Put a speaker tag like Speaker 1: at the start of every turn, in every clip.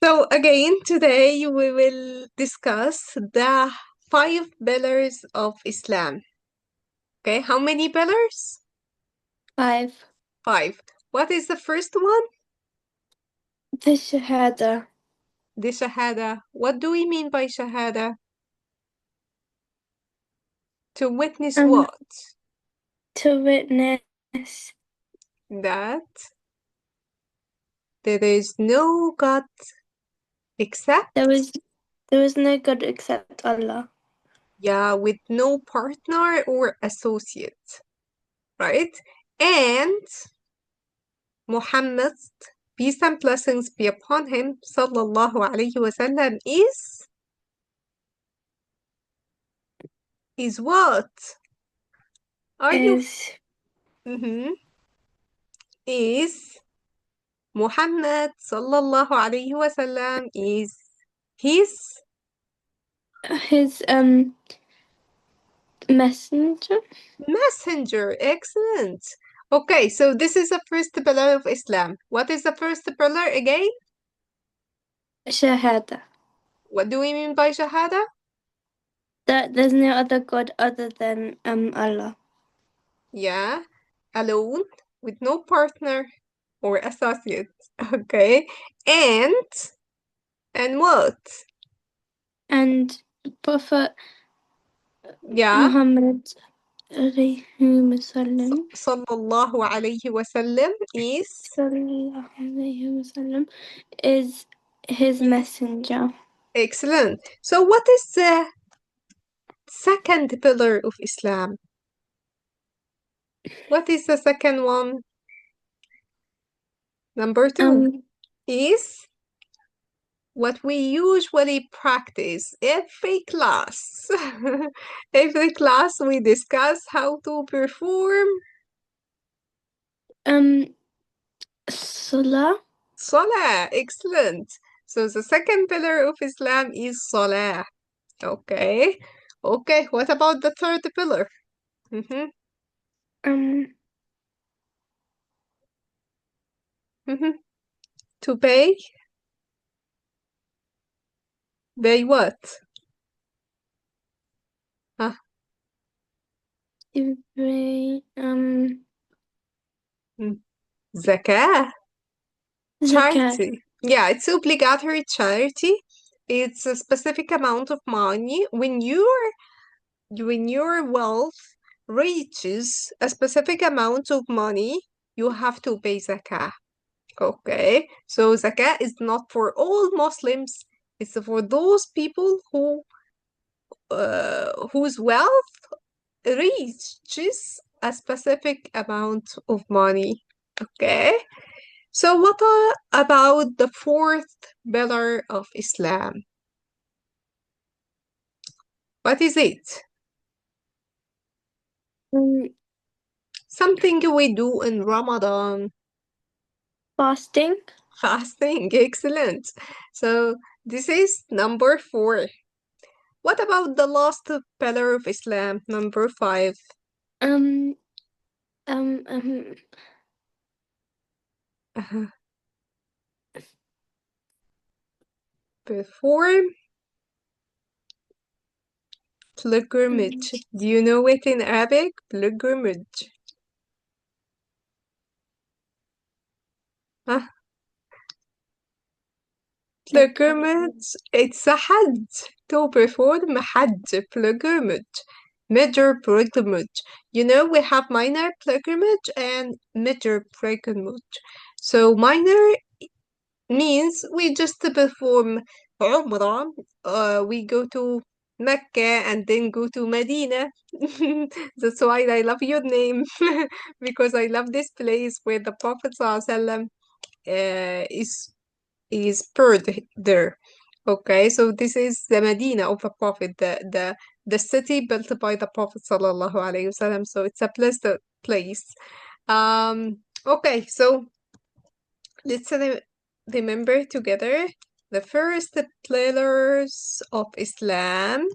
Speaker 1: So again, today we will discuss the 5 pillars of Islam. Okay, how many pillars?
Speaker 2: 5.
Speaker 1: 5. What is the first one?
Speaker 2: The Shahadah.
Speaker 1: The Shahada. What do we mean by Shahada? To witness
Speaker 2: Um,
Speaker 1: what?
Speaker 2: to witness
Speaker 1: That there is no God
Speaker 2: there
Speaker 1: except,
Speaker 2: was there was no God except Allah.
Speaker 1: yeah, with no partner or associate, right? And Muhammad, peace and blessings be upon him, sallallahu alayhi wasallam, is what? Are you?
Speaker 2: Is
Speaker 1: Mm-hmm. Is Muhammad sallallahu alayhi wasallam is his
Speaker 2: his messenger.
Speaker 1: messenger. Excellent. Okay, so this is the first pillar of Islam. What is the first pillar again?
Speaker 2: Shahadah.
Speaker 1: What do we mean by Shahada?
Speaker 2: That there's no other God other than Allah.
Speaker 1: Yeah, alone with no partner or associate. Okay, and what?
Speaker 2: And Prophet
Speaker 1: Yeah,
Speaker 2: Muhammad alayhi wasallam
Speaker 1: sallallahu alayhi wasallam is
Speaker 2: sallallahu alayhi wasallam is his messenger.
Speaker 1: excellent. So, what is the second pillar of Islam? What is the second one? Number 2
Speaker 2: Um
Speaker 1: is what we usually practice every class. Every class we discuss how to perform
Speaker 2: um Salah.
Speaker 1: Salah. Excellent. So the second pillar of Islam is Salah. Okay. Okay. What about the third pillar? Mm-hmm.
Speaker 2: um
Speaker 1: Mm-hmm. To pay? Pay what? Huh?
Speaker 2: Ibrahim,
Speaker 1: Mm. Zakah.
Speaker 2: Zakah.
Speaker 1: Charity. Yeah, it's obligatory charity. It's a specific amount of money. When your wealth reaches a specific amount of money, you have to pay zakah. Okay, so zakah is not for all Muslims. It's for those people whose wealth reaches a specific amount of money. Okay, so what about the fourth pillar of Islam? What is it?
Speaker 2: um,
Speaker 1: Something we do in Ramadan.
Speaker 2: Fasting.
Speaker 1: Fasting, excellent. So this is number 4. What about the last pillar of Islam, number 5?
Speaker 2: Um, um, um,
Speaker 1: Uh-huh. Perform pilgrimage.
Speaker 2: um,
Speaker 1: Do you know it in Arabic? Pilgrimage. Huh? Pilgrimage, it's a Hajj. To perform Hajj, pilgrimage. Major pilgrimage. You know, we have minor pilgrimage and major pilgrimage. So minor means we just perform Umrah. We go to Mecca and then go to Medina. That's why I love your name because I love this place where the Prophet ﷺ, is buried there. Okay, so this is the Medina of the Prophet, the city built by the Prophet sallallahu alaihi wasallam. So it's a blessed place. Okay, so let's remember together the first pillars of Islam.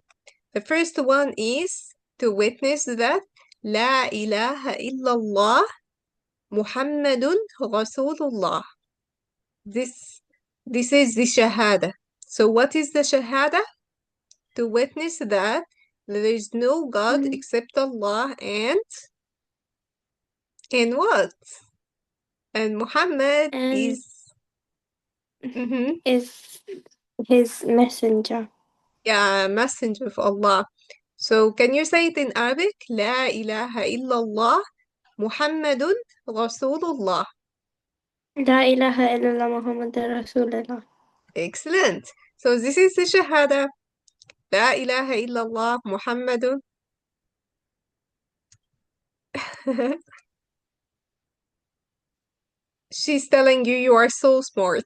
Speaker 1: The first one is to witness that La ilaha illallah Muhammadun Rasulullah. This This is the Shahada. So what is the Shahada? To witness that there is no God
Speaker 2: Mm,
Speaker 1: except Allah and what? And Muhammad
Speaker 2: and
Speaker 1: is mhm,
Speaker 2: is his messenger.
Speaker 1: yeah, messenger of Allah. So can you say it in Arabic? لا إله إلا الله محمد رسول الله.
Speaker 2: لا إله إلا الله محمد رسول الله.
Speaker 1: Excellent. So this is the Shahada. لا إله إلا الله محمد. She's telling you you are so smart.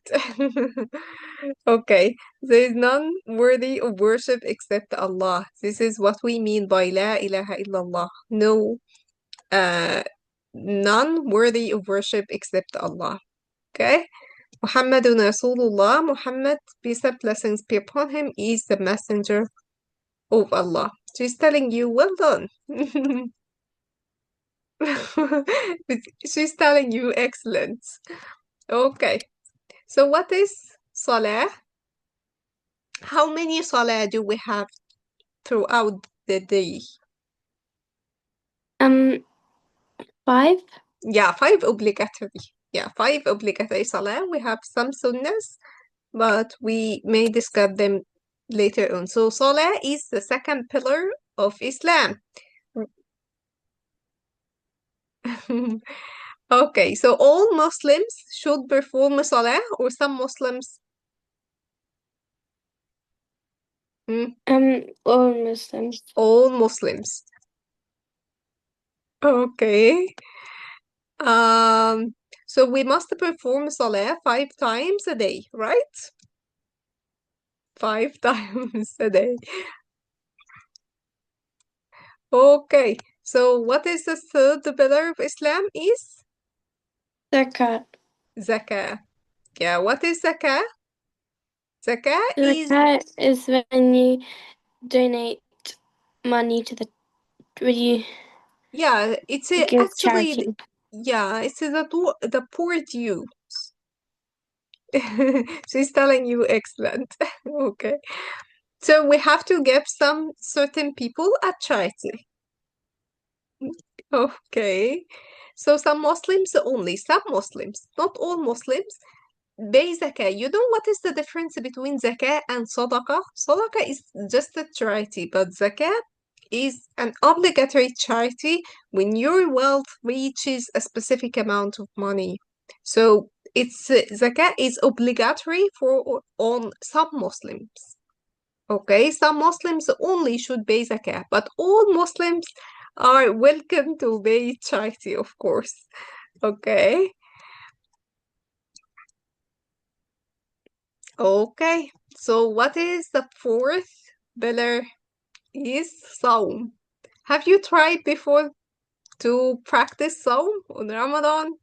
Speaker 1: Okay, there is none worthy of worship except Allah. This is what we mean by La ilaha illallah. No, uh, none worthy of worship except Allah. Okay? Muhammadun Rasulullah, Muhammad, peace and blessings be upon him, is the messenger of Allah. She's telling you, well done. She's telling you, excellent. Okay, so what is Salah? How many Salah do we have throughout the day?
Speaker 2: Um, 5.
Speaker 1: Yeah, five obligatory. Yeah, five obligatory Salah. We have some sunnahs, but we may discuss them later on. So Salah is the second pillar of Islam. Okay, so all Muslims should perform Salah, or some Muslims? Hmm,
Speaker 2: All Muslims.
Speaker 1: all Muslims. Okay. Um, so we must perform Salah 5 times a day, right? 5 times a day. Okay. So what is the third pillar of Islam is?
Speaker 2: Zakat.
Speaker 1: Zakah. Yeah, what is zakah? Zakah is,
Speaker 2: Zakat is when you donate money to the when you
Speaker 1: yeah, it's
Speaker 2: give
Speaker 1: actually,
Speaker 2: charity.
Speaker 1: yeah, it's the poor due. She's telling you excellent. Okay. So we have to give some certain people a charity. Okay. So some Muslims only, some Muslims, not all Muslims, pay zakah. You know what is the difference between zakah and sadaqah? Sadaqah is just a charity, but zakah is an obligatory charity when your wealth reaches a specific amount of money. So it's zakah is obligatory for on some Muslims. Okay, some Muslims only should pay zakah, but all Muslims are welcome to pay charity, of course. Okay, okay. So what is the fourth pillar is Sawm. Have you tried before to practice Sawm on Ramadan?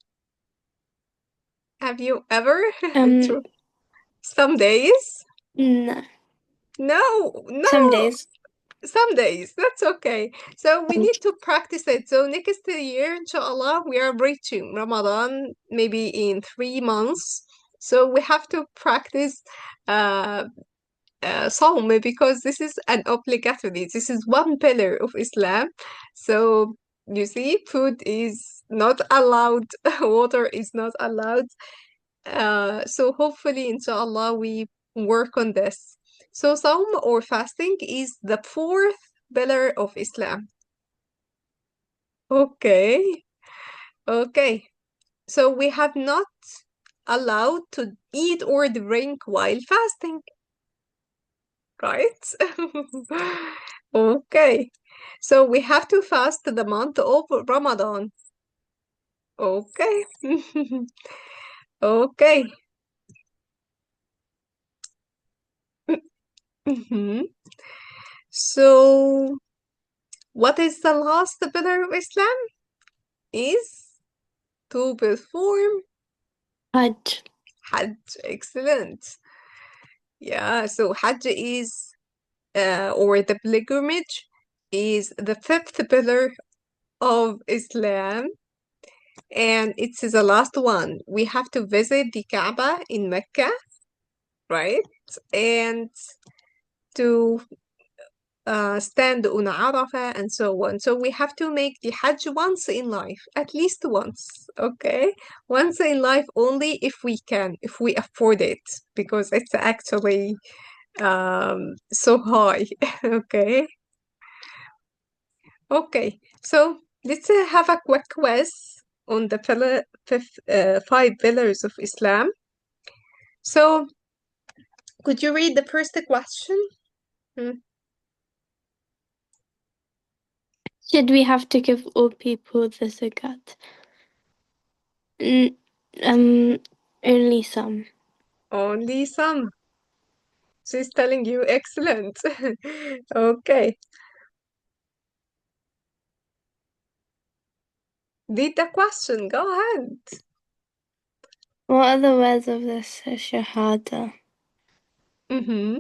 Speaker 1: Have you ever?
Speaker 2: Um,
Speaker 1: Tr- Some days?
Speaker 2: no.
Speaker 1: No,
Speaker 2: Some
Speaker 1: no.
Speaker 2: days.
Speaker 1: Some days, that's okay. So we need to practice it. So next year, inshallah, we are reaching Ramadan maybe in 3 months. So we have to practice uh, Sawm because this is an obligatory. This is one pillar of Islam. So you see, food is not allowed, water is not allowed. So hopefully, inshallah, we work on this. So Sawm or fasting is the fourth pillar of Islam. Okay, okay. So we have not allowed to eat or drink while fasting, right? Okay. So we have to fast the month of Ramadan. Okay. Okay. Mhm. So what is the last pillar of Islam? Is to perform
Speaker 2: Hajj.
Speaker 1: Hajj. Excellent. Yeah, so Hajj is, or the pilgrimage is the fifth pillar of Islam, and it's the last one. We have to visit the Kaaba in Mecca. right? And to stand on Arafah and so on. So we have to make the Hajj once in life, at least once, okay? Once in life only if we can, if we afford it, because it's actually so high, okay? Okay, so let's have a quick quiz on the five pillars of Islam. So could you read the first question? Hmm.
Speaker 2: Should we have to give all people the zakat? N- um, only some.
Speaker 1: Only some. She's telling you excellent. Okay, read the question. Go ahead.
Speaker 2: What are the words of this Shahadah?
Speaker 1: Mm-hmm.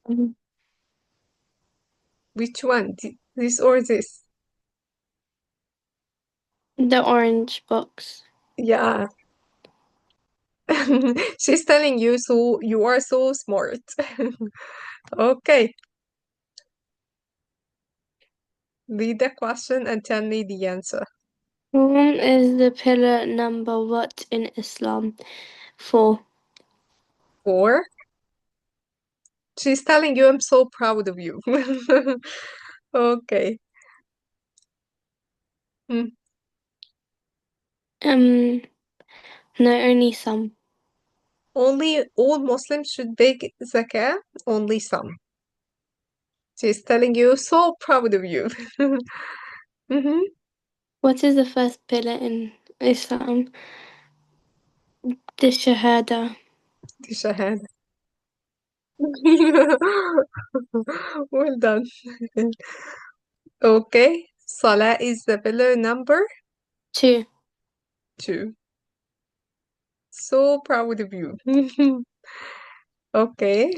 Speaker 2: Um,
Speaker 1: Which one? This or this?
Speaker 2: the orange box.
Speaker 1: Yeah. She's telling you so you are so smart. Okay, read the question and tell me the answer.
Speaker 2: Sawm is the pillar number what in Islam? 4.
Speaker 1: Four. She's telling you I'm so proud of you. Okay. Hmm.
Speaker 2: Um, no, only some.
Speaker 1: Only all Muslims should pay zakah, only some. She's telling you so proud of you. Mm-hmm.
Speaker 2: What is the first pillar in Islam? The Shahadah.
Speaker 1: The Shahadah. Well done. Okay. Salah is the pillar number
Speaker 2: 2.
Speaker 1: two. So proud of you. Okay.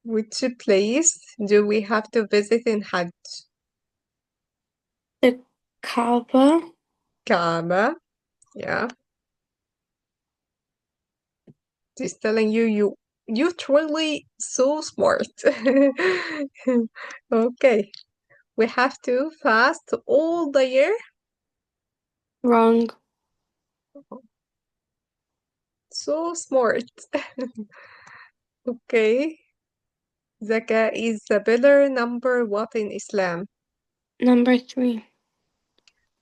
Speaker 1: Which place do we have to visit in Hajj?
Speaker 2: The Kaaba.
Speaker 1: Kaaba. Yeah. She's telling you you truly so smart. Okay. We have to fast all the year.
Speaker 2: Wrong.
Speaker 1: So smart. Okay. Zakah is the pillar number what in Islam?
Speaker 2: Number 3.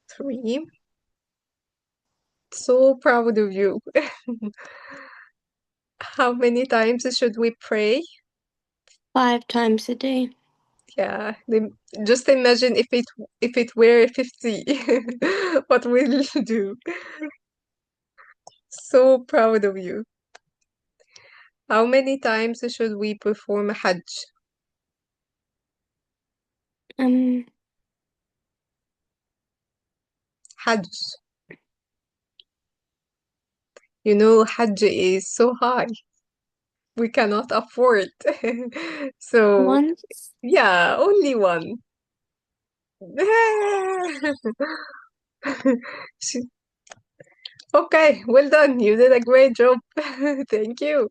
Speaker 1: Three. So proud of you. How many times should we pray?
Speaker 2: 5 times a day.
Speaker 1: Yeah, just imagine if it were 50. What will you do? So proud of you. How many times should we perform Hajj?
Speaker 2: Um,
Speaker 1: Hajj. You know, Hajj is so high. We cannot afford. So,
Speaker 2: once.
Speaker 1: yeah, only one. She- Okay, well done. You did a great job. Thank you.